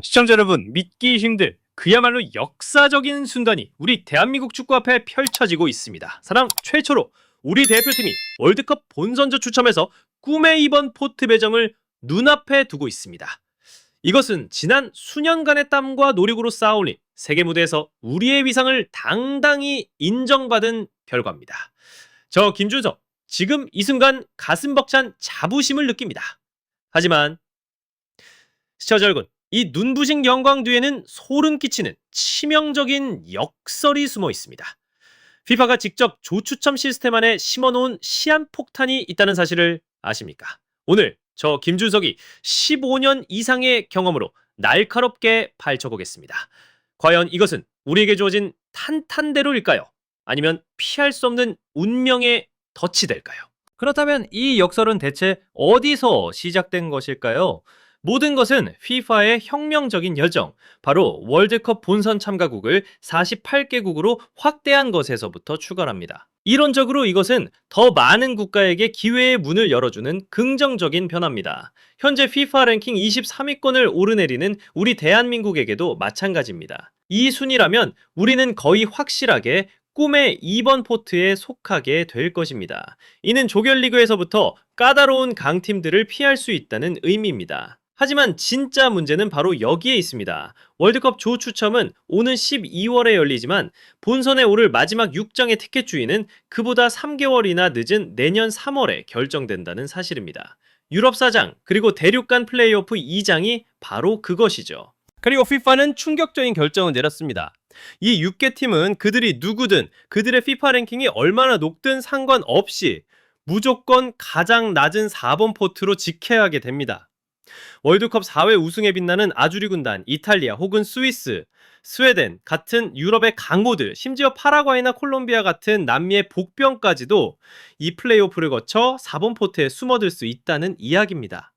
시청자 여러분, 믿기 힘들 그야말로 역사적인 순간이 우리 대한민국 축구 앞에 펼쳐지고 있습니다. 사상 최초로 우리 대표팀이 월드컵 본선전 추첨에서 꿈의 2번 포트 배정을 눈앞에 두고 있습니다. 이것은 지난 수년간의 땀과 노력으로 쌓아올린 세계 무대에서 우리의 위상을 당당히 인정받은 결과입니다. 저 김준석, 지금 이 순간 가슴 벅찬 자부심을 느낍니다. 하지만 시청자 여러분, 이 눈부신 영광 뒤에는 소름 끼치는 치명적인 역설이 숨어 있습니다. FIFA가 직접 조추첨 시스템 안에 심어놓은 시한폭탄이 있다는 사실을 아십니까? 오늘 저 김준석이 15년 이상의 경험으로 날카롭게 파헤쳐보겠습니다. 과연 이것은 우리에게 주어진 탄탄대로일까요? 아니면 피할 수 없는 운명의 덫이 될까요? 그렇다면 이 역설은 대체 어디서 시작된 것일까요? 모든 것은 FIFA의 혁명적인 열정, 바로 월드컵 본선 참가국을 48개국으로 확대한 것에서부터 출발합니다. 이론적으로 이것은 더 많은 국가에게 기회의 문을 열어주는 긍정적인 변화입니다. 현재 FIFA 랭킹 23위권을 오르내리는 우리 대한민국에게도 마찬가지입니다. 이 순위라면 우리는 거의 확실하게 꿈의 2번 포트에 속하게 될 것입니다. 이는 조별리그에서부터 까다로운 강팀들을 피할 수 있다는 의미입니다. 하지만 진짜 문제는 바로 여기에 있습니다. 월드컵 조 추첨은 오는 12월에 열리지만 본선에 오를 마지막 6장의 티켓 주인은 그보다 3개월이나 늦은 내년 3월에 결정된다는 사실입니다. 유럽 4장 그리고 대륙간 플레이오프 2장이 바로 그것이죠. 그리고 FIFA는 충격적인 결정을 내렸습니다. 이 6개 팀은 그들이 누구든 그들의 FIFA 랭킹이 얼마나 높든 상관없이 무조건 가장 낮은 4번 포트로 직행하게 됩니다. 월드컵 4회 우승에 빛나는 아주리 군단, 이탈리아 혹은 스위스, 스웨덴 같은 유럽의 강호들, 심지어 파라과이나 콜롬비아 같은 남미의 복병까지도 이 플레이오프를 거쳐 4번 포트에 숨어들 수 있다는 이야기입니다.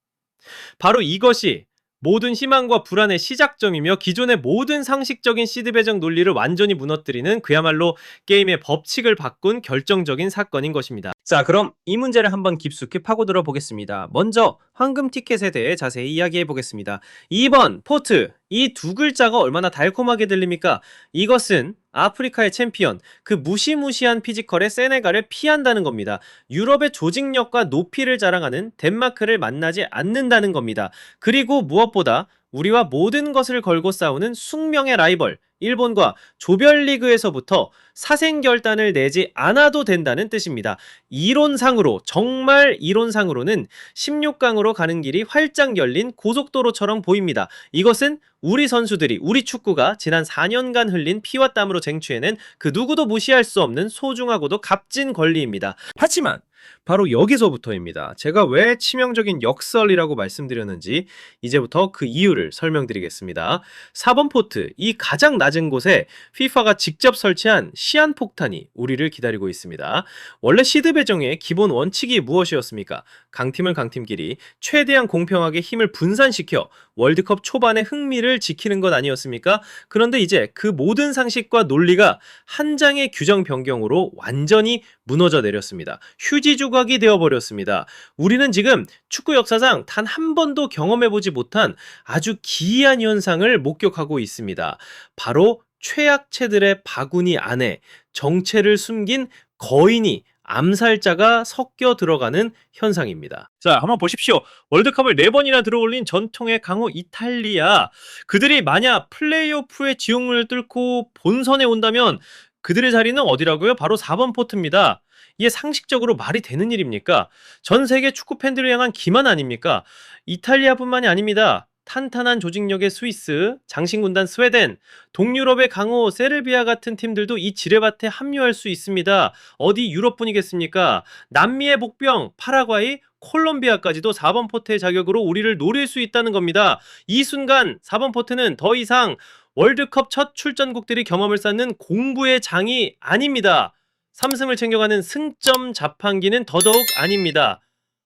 바로 이것이 모든 희망과 불안의 시작점이며 기존의 모든 상식적인 시드 배정 논리를 완전히 무너뜨리는 그야말로 게임의 법칙을 바꾼 결정적인 사건인 것입니다. 자, 그럼 이 문제를 한번 깊숙이 파고들어 보겠습니다. 먼저 황금 티켓에 대해 자세히 이야기해 보겠습니다. 2번 포트, 이 두 글자가 얼마나 달콤하게 들립니까? 이것은 아프리카의 챔피언, 그 무시무시한 피지컬의 세네갈을 피한다는 겁니다. 유럽의 조직력과 높이를 자랑하는 덴마크를 만나지 않는다는 겁니다. 그리고 무엇보다 우리와 모든 것을 걸고 싸우는 숙명의 라이벌 일본과 조별리그에서부터 사생결단을 내지 않아도 된다는 뜻입니다. 이론상으로, 정말 이론상으로는 16강으로 가는 길이 활짝 열린 고속도로처럼 보입니다. 이것은 우리 선수들이, 우리 축구가 지난 4년간 흘린 피와 땀으로 쟁취해낸 그 누구도 무시할 수 없는 소중하고도 값진 권리입니다. 하지만 바로 여기서부터입니다. 제가 왜 치명적인 역설이라고 말씀드렸는지 이제부터 그 이유를 설명드리겠습니다. 4번 포트, 이 가장 낮은 곳에 FIFA가 직접 설치한 시한폭탄이 우리를 기다리고 있습니다. 원래 시드 배정의 기본 원칙이 무엇이었습니까? 강팀은 강팀끼리 최대한 공평하게 힘을 분산시켜 월드컵 초반의 흥미를 지키는 것 아니었습니까? 그런데 이제 그 모든 상식과 논리가 한 장의 규정 변경으로 완전히 무너져 내렸습니다. 휴지 조각이 되어버렸습니다. 우리는 지금 축구 역사상 단 한 번도 경험해보지 못한 아주 기이한 현상을 목격하고 있습니다. 바로 최약체들의 바구니 안에 정체를 숨긴 거인이, 암살자가 섞여 들어가는 현상입니다. 자, 한번 보십시오. 월드컵을 4번이나 들어올린 전통의 강호 이탈리아. 그들이 만약 플레이오프의 지옥문을 뚫고 본선에 온다면 그들의 자리는 어디라고요? 바로 4번 포트입니다. 이게 상식적으로 말이 되는 일입니까? 전 세계 축구 팬들을 향한 기만 아닙니까? 이탈리아뿐만이 아닙니다. 탄탄한 조직력의 스위스, 장신군단 스웨덴, 동유럽의 강호 세르비아 같은 팀들도 이 지뢰밭에 합류할 수 있습니다. 어디 유럽뿐이겠습니까? 남미의 복병, 파라과이, 콜롬비아까지도 4번 포트의 자격으로 우리를 노릴 수 있다는 겁니다. 이 순간 4번 포트는 더 이상 월드컵 첫 출전국들이 경험을 쌓는 공부의 장이 아닙니다. 3승을 챙겨가는 승점 자판기는 더더욱 아닙니다.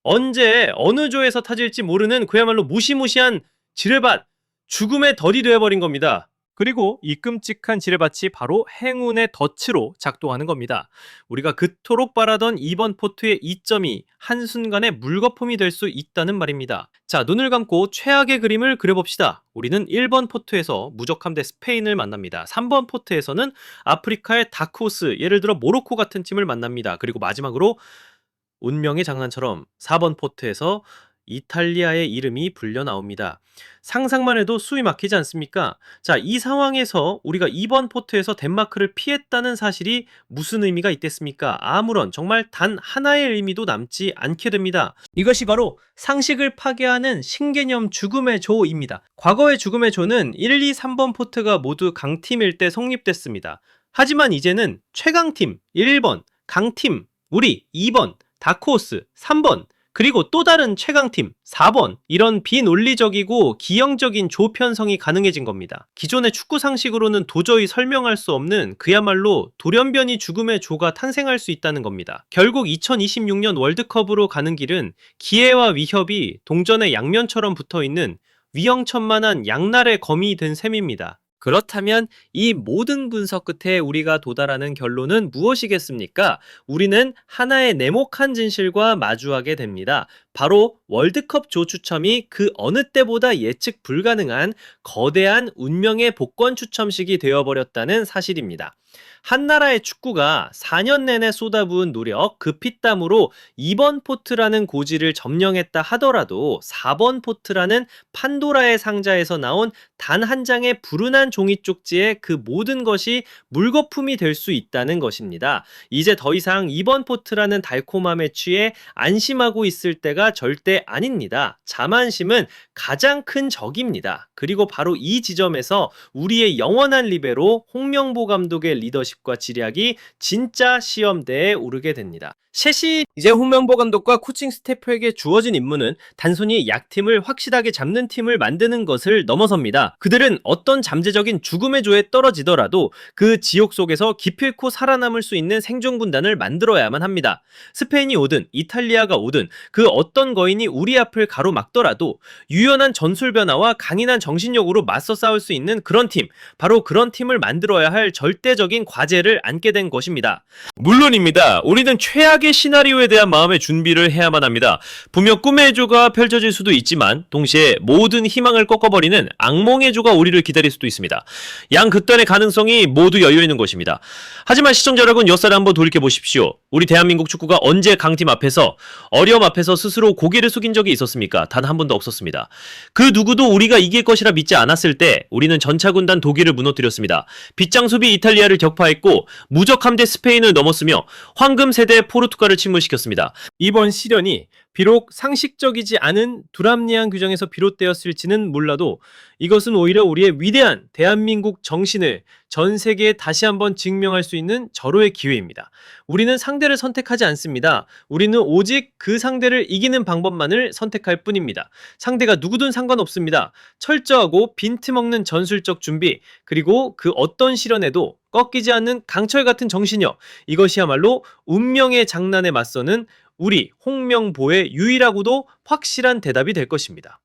언제 어느 조에서 타질지 모르는 그야말로 무시무시한 지뢰밭, 죽음의 덫이 되어버린 겁니다. 그리고 이 끔찍한 지뢰밭이 바로 행운의 덫으로 작동하는 겁니다. 우리가 그토록 바라던 2번 포트의 이점이 한순간에 물거품이 될 수 있다는 말입니다. 자, 눈을 감고 최악의 그림을 그려봅시다. 우리는 1번 포트에서 무적함대 스페인을 만납니다. 3번 포트에서는 아프리카의 다크호스, 예를 들어 모로코 같은 팀을 만납니다. 그리고 마지막으로 운명의 장난처럼 4번 포트에서 이탈리아의 이름이 불려 나옵니다. 상상만 해도 숨이 막히지 않습니까? 자, 이 상황에서 우리가 2번 포트에서 덴마크를 피했다는 사실이 무슨 의미가 있겠습니까? 아무런 정말 단 하나의 의미도 남지 않게 됩니다. 이것이 바로 상식을 파괴하는 신개념 죽음의 조입니다. 과거의 죽음의 조는 1, 2, 3번 포트가 모두 강팀일 때 성립됐습니다. 하지만 이제는 최강팀 1번, 강팀 우리 2번, 다크호스 3번, 그리고 또 다른 최강팀 4번, 이런 비논리적이고 기형적인 조 편성이 가능해진 겁니다. 기존의 축구 상식으로는 도저히 설명할 수 없는 그야말로 돌연변이 죽음의 조가 탄생할 수 있다는 겁니다. 결국 2026년 월드컵으로 가는 길은 기회와 위협이 동전의 양면처럼 붙어있는 위험천만한 양날의 검이 된 셈입니다. 그렇다면 이 모든 분석 끝에 우리가 도달하는 결론은 무엇이겠습니까? 우리는 하나의 네모칸 진실과 마주하게 됩니다. 바로 월드컵 조 추첨이 그 어느 때보다 예측 불가능한 거대한 운명의 복권 추첨식이 되어버렸다는 사실입니다. 한 나라의 축구가 4년 내내 쏟아부은 노력, 그 피땀으로 2번 포트라는 고지를 점령했다 하더라도 4번 포트라는 판도라의 상자에서 나온 단 한 장의 불운한 종이 쪽지에 그 모든 것이 물거품이 될 수 있다는 것입니다. 이제 더 이상 2번 포트라는 달콤함에 취해 안심하고 있을 때가 절대 아닙니다. 자만심은 가장 큰 적입니다. 그리고 바로 이 지점에서 우리의 영원한 리베로 홍명보 감독의 리더십과 지략이 진짜 시험대에 오르게 됩니다. 셋이 이제 홍명보 감독과 코칭 스태프에게 주어진 임무는 단순히 약팀을 확실하게 잡는 팀을 만드는 것을 넘어섭니다. 그들은 어떤 잠재적인 죽음의 조에 떨어지더라도 그 지옥 속에서 기필코 살아남을 수 있는 생존군단을 만들어야만 합니다. 스페인이 오든 이탈리아가 오든 그 어떤 거인이 우리 앞을 가로막더라도 유연한 전술 변화와 강인한 정신력으로 맞서 싸울 수 있는 그런 팀, 바로 그런 팀을 만들어야 할 절대적인 과제를 안게 된 것입니다. 물론입니다. 우리는 최악의 시나리오에 대한 마음의 준비를 해야만 합니다. 분명 꿈의 조가 펼쳐질 수도 있지만 동시에 모든 희망을 꺾어버리는 악몽의 조가 우리를 기다릴 수도 있습니다. 양 극단의 가능성이 모두 열려있는 것입니다. 하지만 시청자 여러분, 역사를 한번 돌이켜보십시오. 우리 대한민국 축구가 언제 강팀 앞에서, 어려움 앞에서 스스로 고개를 숙인 적이 있었습니까? 단 한 번도 없었습니다. 그 누구도 우리가 이길 것이라 믿지 않았을 때 우리는 전차군단 독일을 무너뜨렸습니다. 빗장수비 이탈리아를 격파했고 무적함대 스페인을 넘었으며 황금세대 포르투갈을 침몰시켰습니다. 이번 시련이 비록 상식적이지 않은 두람리안 규정에서 비롯되었을지는 몰라도 이것은 오히려 우리의 위대한 대한민국 정신을 전 세계에 다시 한번 증명할 수 있는 절호의 기회입니다. 우리는 상대를 선택하지 않습니다. 우리는 오직 그 상대를 이기는 방법만을 선택할 뿐입니다. 상대가 누구든 상관없습니다. 철저하고 빈틈없는 전술적 준비, 그리고 그 어떤 시련에도 꺾이지 않는 강철 같은 정신력, 이것이야말로 운명의 장난에 맞서는 우리 홍명보의 유일하고도 확실한 대답이 될 것입니다.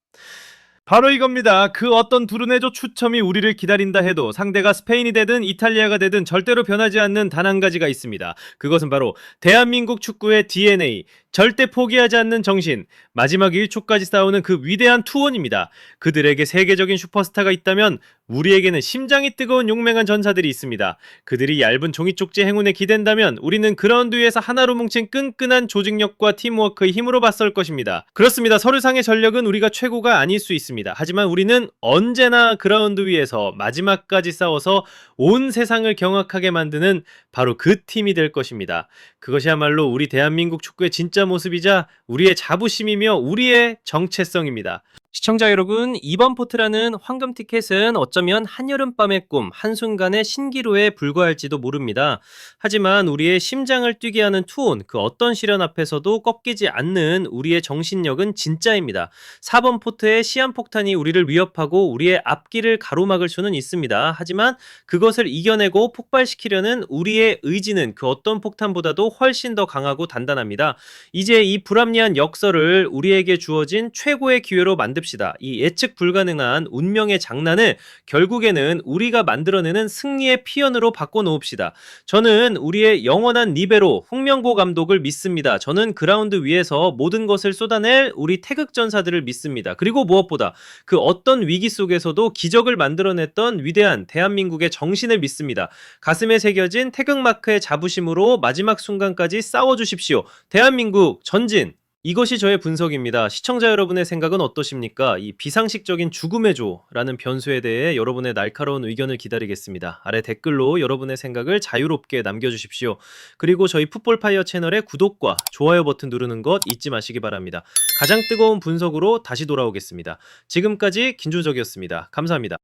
바로 이겁니다. 그 어떤 두루네조 추첨이 우리를 기다린다 해도 상대가 스페인이 되든 이탈리아가 되든 절대로 변하지 않는 단 한 가지가 있습니다. 그것은 바로 대한민국 축구의 DNA, 절대 포기하지 않는 정신, 마지막 1초까지 싸우는 그 위대한 투혼입니다. 그들에게 세계적인 슈퍼스타가 있다면 우리에게는 심장이 뜨거운 용맹한 전사들이 있습니다. 그들이 얇은 종이쪽지 행운에 기댄다면 우리는 그라운드 위에서 하나로 뭉친 끈끈한 조직력과 팀워크의 힘으로 맞설 것입니다. 그렇습니다. 서류상의 전력은 우리가 최고가 아닐 수 있습니다. 하지만 우리는 언제나 그라운드 위에서 마지막까지 싸워서 온 세상을 경악하게 만드는 바로 그 팀이 될 것입니다. 그것이야말로 우리 대한민국 축구의 진짜 모습이자 우리의 자부심이며 우리의 정체성입니다. 시청자 여러분, 2번 포트라는 황금 티켓은 어쩌면 한여름밤의 꿈, 한순간의 신기루에 불과할지도 모릅니다. 하지만 우리의 심장을 뛰게 하는 투혼, 그 어떤 시련 앞에서도 꺾이지 않는 우리의 정신력은 진짜입니다. 4번 포트의 시한폭탄이 우리를 위협하고 우리의 앞길을 가로막을 수는 있습니다. 하지만 그것을 이겨내고 폭발시키려는 우리의 의지는 그 어떤 폭탄보다도 훨씬 더 강하고 단단합니다. 이제 이 불합리한 역설을 우리에게 주어진 최고의 기회로 만듭시다. 놔둡시다. 이 예측 불가능한 운명의 장난을 결국에는 우리가 만들어내는 승리의 피연으로 바꿔놓읍시다. 저는 우리의 영원한 리베로 홍명보 감독을 믿습니다. 저는 그라운드 위에서 모든 것을 쏟아낼 우리 태극전사들을 믿습니다. 그리고 무엇보다 그 어떤 위기 속에서도 기적을 만들어냈던 위대한 대한민국의 정신을 믿습니다. 가슴에 새겨진 태극마크의 자부심으로 마지막 순간까지 싸워주십시오. 대한민국 전진! 이것이 저의 분석입니다. 시청자 여러분의 생각은 어떠십니까? 이 비상식적인 죽음의 조라는 변수에 대해 여러분의 날카로운 의견을 기다리겠습니다. 아래 댓글로 여러분의 생각을 자유롭게 남겨주십시오. 그리고 저희 풋볼파이어 채널의 구독과 좋아요 버튼 누르는 것 잊지 마시기 바랍니다. 가장 뜨거운 분석으로 다시 돌아오겠습니다. 지금까지 김준석이었습니다. 감사합니다.